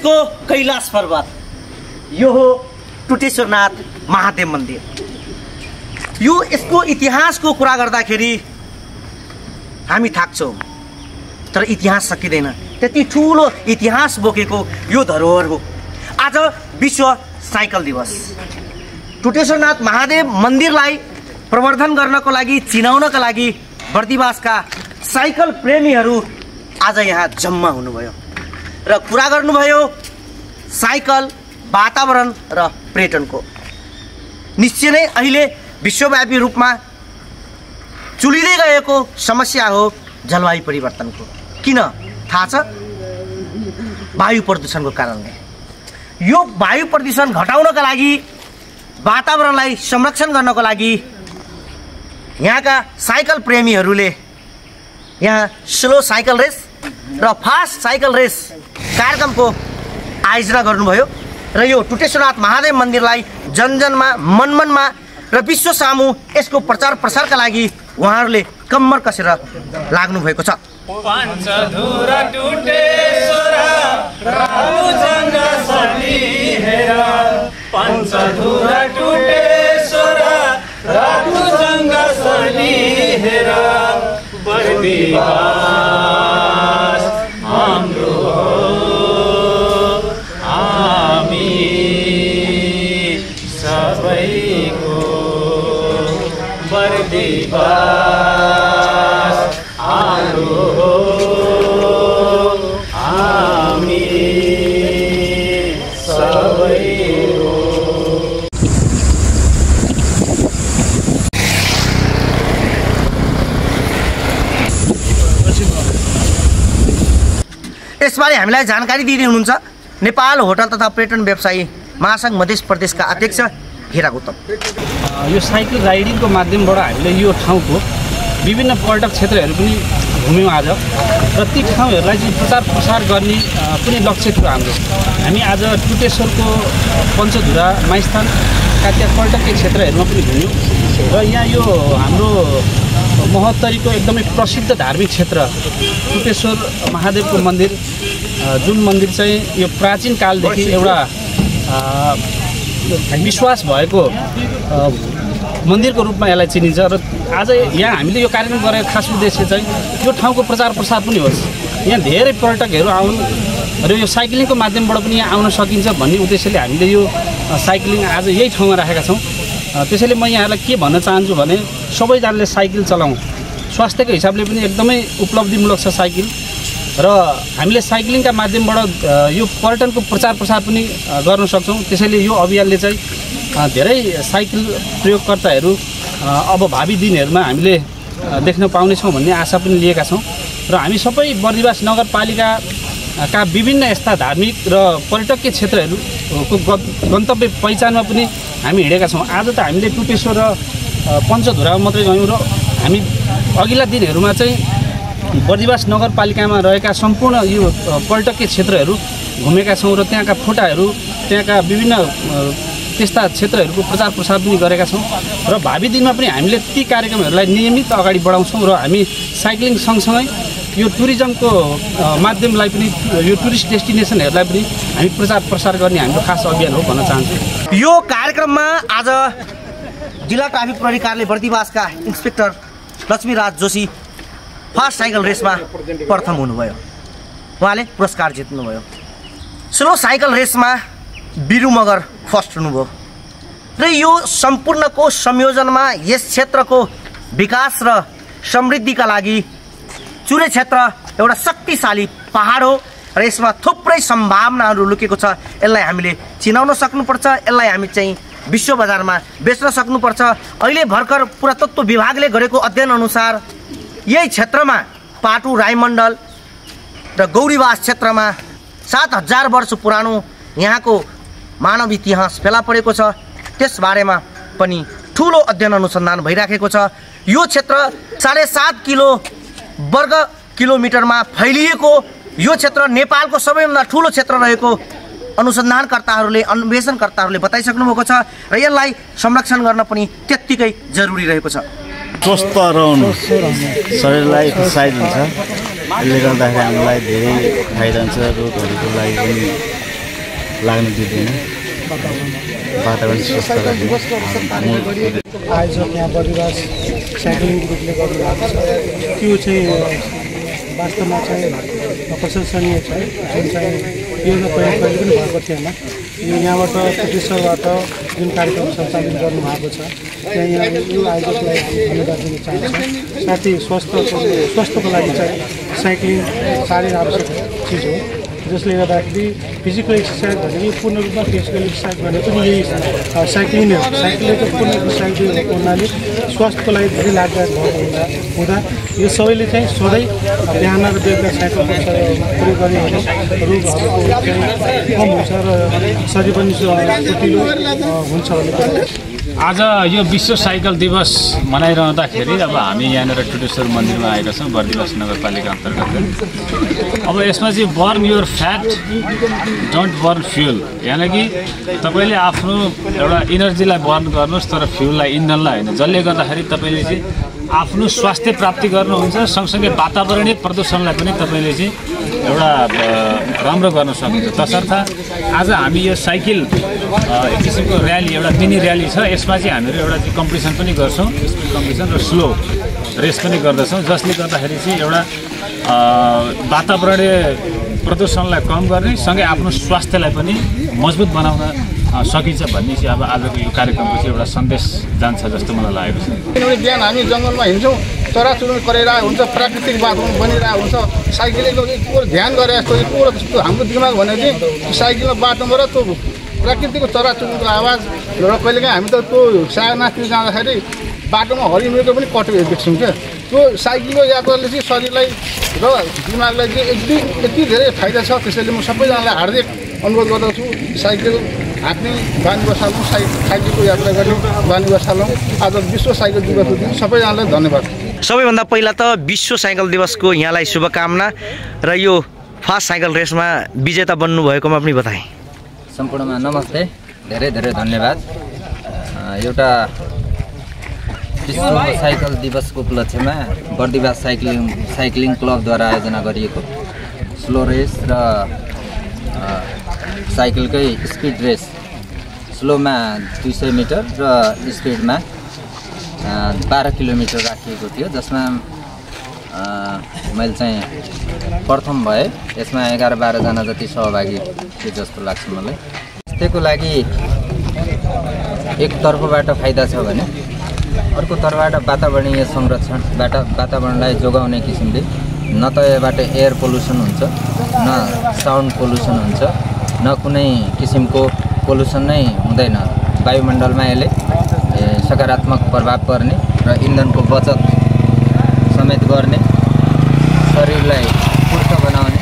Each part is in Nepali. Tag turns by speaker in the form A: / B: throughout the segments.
A: देशको कैलाश पर्वत यो हो टुटेश्वरनाथ महादेव मन्दिर। यो यसको इतिहासको कुरा गर्दाखेरि हामी थाक्छौँ, तर इतिहास सकिँदैन। त्यति ठुलो इतिहास बोकेको यो धरोहर हो। आज विश्व साइकल दिवस। टुटेश्वरनाथ महादेव मन्दिरलाई प्रवर्धन गर्नको लागि, चिनाउनका लागि बर्दिवासका साइकल प्रेमीहरू आज यहाँ जम्मा हुनुभयो र कुरा गर्नुभयो साइकल, वातावरण र पर्यटनको। निश्चय नै अहिले विश्वव्यापी रूपमा चुलिँदै गएको समस्या हो जलवायु परिवर्तनको। किन थाहा छ? वायु प्रदूषणको कारणले। यो वायु प्रदूषण घटाउनका लागि, वातावरणलाई संरक्षण गर्नको लागि यहाँका साइकल प्रेमीहरूले यहाँ स्लो साइकल रेस र फास्ट साइकल रेस कार्यक्रमको आयोजना गर्नुभयो र यो टुटेश्वरनाथ महादेव मन्दिरलाई जनजनमा, मनमनमा र विश्व सामु यसको प्रचार प्रसारका लागि उहाँहरूले कम्मर कसेर लाग्नु भएको छ।
B: पञ्चधुरा टुटेश्वर राहु जङ्ग सलिहेर, पञ्चधुरा टुटेश्वर राहु जङ्ग सलिहेर, बर्दिवास हाम्रो हामी सबैको, बर्दिवास हाम्रो हामी सबैको।
A: यसबारे हामीलाई जानकारी दिँदै हुनुहुन्छ नेपाल होटल तथा पर्यटन व्यवसायी महासङ्घ मध्य प्रदेशका अध्यक्ष हिरा गौतम।
C: यो साइकल राइडिङको माध्यमबाट हामीले यो ठाउँको विभिन्न पर्यटक क्षेत्रहरू पनि घुम्यौँ आज र ती ठाउँहरूलाई चाहिँ प्रचार प्रसार गर्ने पनि लक्ष्य थियो हाम्रो। हामी आज टुटेश्वरको पञ्चधुरा माइस्थानका त्यहाँ पर्यटकीय क्षेत्रहरूमा पनि घुम्यौँ र यहाँ यो हाम्रो महोत्तरीको एकदमै प्रसिद्ध धार्मिक क्षेत्र टुटेश्वर महादेवको मन्दिर, जुन मन्दिर चाहिँ यो प्राचीन कालदेखि एउटा विश्वास भएको मन्दिरको रूपमा यसलाई चिनिन्छ र आज यहाँ हामीले यो कार्यक्रम गरेको खास उद्देश्य चाहिँ यो ठाउँको प्रचार प्रसार पनि होस्, यहाँ धेरै पर्यटकहरू आउन् र यो साइक्लिङको माध्यमबाट पनि यहाँ आउन सकिन्छ भन्ने उद्देश्यले हामीले यो साइक्लिङ आज यही ठाउँमा राखेका छौँ। त्यसैले म यहाँलाई के भन्न चाहन्छु भने सबैजनाले साइकल चलाउँ। स्वास्थ्यको हिसाबले पनि एकदमै उपलब्धिमूलक छ साइकल र हामीले साइक्लिङका माध्यमबाट यो पर्यटनको प्रचार प्रसार पनि गर्न सक्छौँ। त्यसैले यो अभियानले चाहिँ धेरै साइकल प्रयोगकर्ताहरू अब भावी दिनहरूमा हामीले देख्न पाउनेछौँ भन्ने आशा पनि लिएका छौँ र हामी सबै बर्दिवास नगरपालिकाका विभिन्न यस्ता धार्मिक र पर्यटकीय क्षेत्रहरूको गन्तव्य पहिचानमा पनि हामी हिँडेका छौँ। आज त हामीले टुटेश्वर र पञ्चधुरामा मात्रै गयौँ र हामी अघिल्ला दिनहरूमा चाहिँ बर्दिवास नगरपालिकामा रहेका सम्पूर्ण यो पर्यटकीय क्षेत्रहरू घुमेका छौँ र त्यहाँका फोटाहरू, त्यहाँका विभिन्न त्यस्ता क्षेत्रहरूको प्रचार प्रसार पनि गरेका छौँ र भावी दिनमा पनि हामीले ती कार्यक्रमहरूलाई नियमित अगाडि बढाउँछौँ र हामी साइक्लिङ सँगसँगै यो टुरिज्मको माध्यमलाई पनि, यो टुरिस्ट डेस्टिनेसनहरूलाई पनि हामी प्रचार प्रसार गर्ने हाम्रो खास अभियान हो भन्न चाहन्छु।
A: यो कार्यक्रममा आज जिल्ला ट्राफिक प्रहरी कार्यालय बर्दिवासका inspector Laxmiraj Joshi fast cycle रेसमा प्रथम हुनुभयो। उहाँले पुरस्कार जित्नुभयो। स्लो साइकल रेसमा बिरु मगर फर्स्ट हुनुभयो र यो सम्पूर्णको संयोजनमा यस क्षेत्रको विकास र समृद्धिका लागि चुरे क्षेत्र एउटा शक्तिशाली पहाड हो र यसमा थुप्रै सम्भावनाहरू लुकेको छ। यसलाई हामीले चिनाउन सक्नुपर्छ, यसलाई हामी चाहिँ विश्व बजारमा बेच्न सक्नुपर्छ। अहिले भर्खर पुरातत्व विभागले गरेको अध्ययन अनुसार यही क्षेत्रमा पाटु राईमण्डल र गौरीवास क्षेत्रमा 7000 वर्ष पुरानो यहाँको मानव इतिहास फेला परेको छ। त्यसबारेमा पनि ठुलो अध्ययन अनुसन्धान भइराखेको छ। यो क्षेत्र 7.5 वर्ग किलोमिटरमा फैलिएको यो क्षेत्र नेपालको सबैभन्दा ठुलो क्षेत्र रहेको अनुसन्धानकर्ताहरूले, अन्वेषणकर्ताहरूले बताइसक्नु भएको छ र यसलाई संरक्षण गर्न पनि त्यत्तिकै जरुरी रहेको छ।
D: स्वस्थ रहनु शरीरलाई एक्सर्साइज हुन्छ, यसले गर्दाखेरि हामीलाई धेरै फाइदा हुन्छ। रोगहरूको लागि पनि लाग्न दिँदैन वातावरण स्वस्थ राख्ने
E: आयोजक यहाँ बर्दिवास साइक्लिङ ग्रुपले गर्नुभएको छ त्यो चाहिँ वास्तवमा चाहिँ प्रशंसनीय छ जुन चाहिँ यो प्रयोग कहिले पनि भएको थिएन यो यहाँबाट टुटेश्वरबाट जुन कार्यक्रम सञ्चालन गर्नुभएको छ त्यहाँ यहाँ यो आयोजकलाई धन्यवाद दिन चाहन्छु साथै स्वास्थ्यको लागि चाहिँ साइक्लिङ साह्रै आवश्यक चिज हो जसले गर्दाखेरि फिजिकल एक्सर्साइज भनेको पूर्ण रूपमा फिजिकल एक्सर्साइज भनेको पनि यही साइक्लिङ नै हो साइक्लिङले चाहिँ पूर्ण एक्सर्साइज भएको हुनाले स्वास्थ्यको लागि धेरै लाभदायक भएको हुँदा यो सबैले चाहिँ सधैँ बिहान र बेलुका साइकल प्रयोग गर्यो भने रोगहरूको चाहिँ कम हुन्छ र शरीर पनि फुर्तिलो हुन्छ भन्ने
C: आज यो विश्व साइकल दिवस मनाइरहँदाखेरि अब हामी यहाँनिर टुटेश्वर मन्दिरमा आएका छौँ बर्दिवास नगरपालिका अन्तर्गत। अब यसमा चाहिँ burn your fat don't burn fuel, यानि कि तपाईँले आफ्नो एउटा इनर्जीलाई बर्न गर्नुहोस् तर फ्युललाई इन्धनलाई होइन, जसले गर्दाखेरि तपाईँले चाहिँ आफ्नो स्वास्थ्य प्राप्ति गर्नुहुन्छ सँगसँगै वातावरणीय प्रदूषणलाई पनि तपाईँले चाहिँ एउटा राम्रो गर्न सकिन्छ। तसर्थ आज हामी यो साइकल एक किसिमको र्याली एउटा मिनी र्याली छ, यसमा चाहिँ हामीहरू एउटा चाहिँ कम्पिटिसन पनि गर्छौँ, स्पिड कम्पिटिसन र स्लो रेस पनि गर्दछौँ, जसले गर्दाखेरि चाहिँ एउटा वातावरणीय प्रदूषणलाई कम गर्ने सँगै आफ्नो स्वास्थ्यलाई पनि मजबुत बनाउन सकिन्छ भन्ने चाहिँ अब आजको यो कार्यक्रमको चाहिँ एउटा सन्देश जान्छ जस्तो मलाई लागेको छ।
F: किनभने बिहान हामी जङ्गलमा हिँड्छौँ, चराचुरुङ्गी कराइरहेको हुन्छ, प्राकृतिक वातावरण बनिरहेको हुन्छ, साइकलिङको पुरो ध्यान गरे जस्तो हाम्रो दिमाग भनेको चाहिँ साइकलमा बाटोमा र त्यो प्राकृतिकको चराचुरुङ्गीको आवाज र कहिलेकाहीँ हामी त त्यो सागनाथतिर जाँदाखेरि बाटोमा हरिमृग पनि कटेको देख्छौँ क्या। त्यो साइकलको यात्राले चाहिँ शरीरलाई र दिमागलाई चाहिँ यति धेरै फाइदा छ, त्यसैले म सबैजनालाई हार्दिक अनुरोध गर्दछु साइकल हाँक्ने बानी बसालौँ, साइकलको यात्रा गर्ने बानी बसालौँ। आज विश्व साइकल दिवसको दिन सबैजनालाई धन्यवाद।
A: सबैभन्दा पहिला त विश्व साइकल दिवसको यहाँलाई शुभकामना र यो फास्ट साइकल रेसमा विजेता बन्नुभएकोमा पनि बताएँ।
G: सम्पूर्णमा नमस्ते, धेरै धेरै धन्यवाद। एउटा विश्व साइकल दिवसको उपलक्ष्यमा बर्दिवास साइक्लिङ क्लबद्वारा आयोजना गरिएको स्लो रेस र साइकलकै स्पिड रेस, स्लोमा 200 मिटर र स्पिडमा 12 किलोमिटर राखिएको थियो, जसमा मैले चाहिँ प्रथम भए। यसमा 11-12 जना जति सहभागी थियो जस्तो लाग्छ मलाई। त्यसको लागि एक तर्फबाट फाइदा छ भने अर्को तर्फबाट वातावरणीय संरक्षणबाट वातावरणलाई जोगाउने किसिमले न त यबाट एयर पोल्युसन हुन्छ, न साउन्ड पोल्युसन हुन्छ, न कुनै किसिमको पोल्युसन नै हुँदैन। वायुमण्डलमा यसले सकारात्मक प्रभाव पर्ने र इन्धनको बचत समेत गर्ने, शरीरलाई फुर्त बनाउने।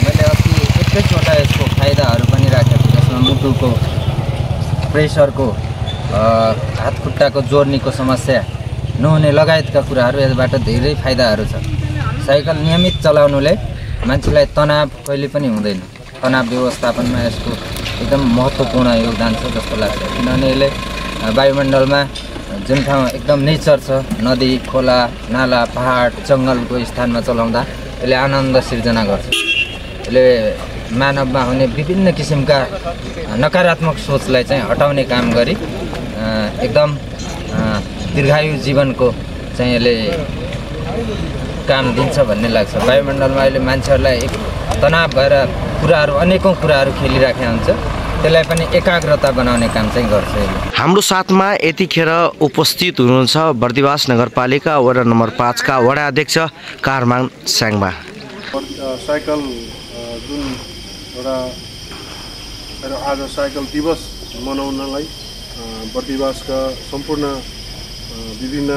G: मैले अस्ति 21वटा यसको फाइदाहरू पनि राखेको छु, जसमा मुटुको प्रेसरको, हात खुट्टाको जोर्नीको समस्या नहुने लगायतका कुराहरू यसबाट धेरै फाइदाहरू छ। साइकल नियमित चलाउनुले मान्छेलाई तनाव कहिले पनि हुँदैन। तनाव व्यवस्थापनमा यसको एकदम महत्त्वपूर्ण योगदान छ जस्तो लाग्छ, किनभने यसले वायुमण्डलमा जुन ठाउँ एकदम नेचर छ, नदी, खोला, नाला, पहाड, जङ्गलको स्थानमा चलाउँदा यसले आनन्द सिर्जना गर्छ। यसले मानवमा हुने विभिन्न किसिमका नकारात्मक सोचलाई चाहिँ हटाउने काम गरी एकदम दीर्घायु जीवनको चाहिँ यसले काम दिन्छ भन्ने लाग्छ। वायुमण्डलमा अहिले मान्छेहरूलाई एक तनाव भएर अनेकौँ कुराहरू खेलिराखेको हुन्छ, त्यसलाई पनि एकाग्रता बनाउने काम चाहिँ गर्छ।
A: हाम्रो साथमा यतिखेर उपस्थित हुनुहुन्छ बर्दिवास नगरपालिका वडा नम्बर 5 का वडा अध्यक्ष कारमाङ स्याङ्बा।
H: साइकल जुन एउटा आज साइकल दिवस मनाउनलाई बर्दिवासका सम्पूर्ण विभिन्न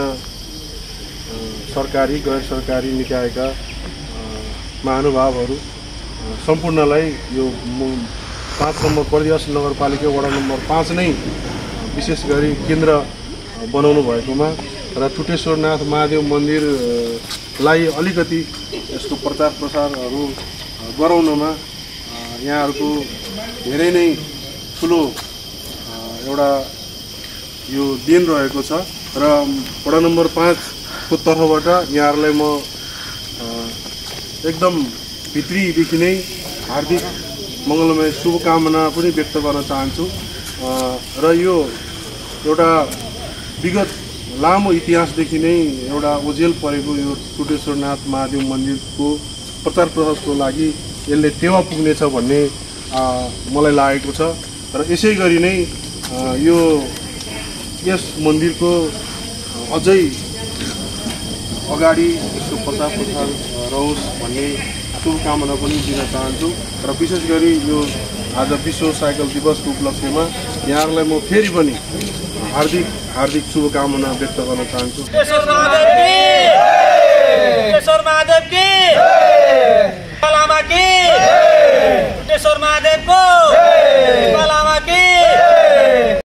H: सरकारी गैर सरकारी निकायका महानुभावहरू सम्पूर्णलाई यो 5 नम्बर बर्दिवास नगरपालिका वडा नम्बर 5 नै विशेष गरी केन्द्र बनाउनु भएकोमा र टुटेश्वरनाथ महादेव मन्दिरलाई अलिकति यसको प्रचार प्रसारहरू गराउनमा यहाँहरूको धेरै नै ठुलो एउटा यो दिन रहेको छ र वडा नम्बर 5 को तर्फबाट यहाँहरूलाई म एकदम भित्रीदेखि नै हार्दिक मङ्गलमय शुभकामना पनि व्यक्त गर्न चाहन्छु र यो एउटा विगत लामो इतिहासदेखि नै एउटा ओझेल परेको यो टुटेश्वरनाथ महादेव मन्दिरको प्रचार प्रसारको लागि यसले टेवा पुग्नेछ भन्ने मलाई लागेको छ र यसै गरी नै यो यस मन्दिरको अझै अगाडि यसको प्रचार प्रसार रहोस् भन्ने शुभकामना पनि दिन चाहन्छु र विशेष गरी यो आज विश्व साइकल दिवसको उपलक्ष्यमा यहाँहरूलाई म फेरि पनि हार्दिक हार्दिक शुभकामना व्यक्त गर्न चाहन्छु।
I: टुटेश्वर महादेव की लामा की टुटेश्वर महादेव को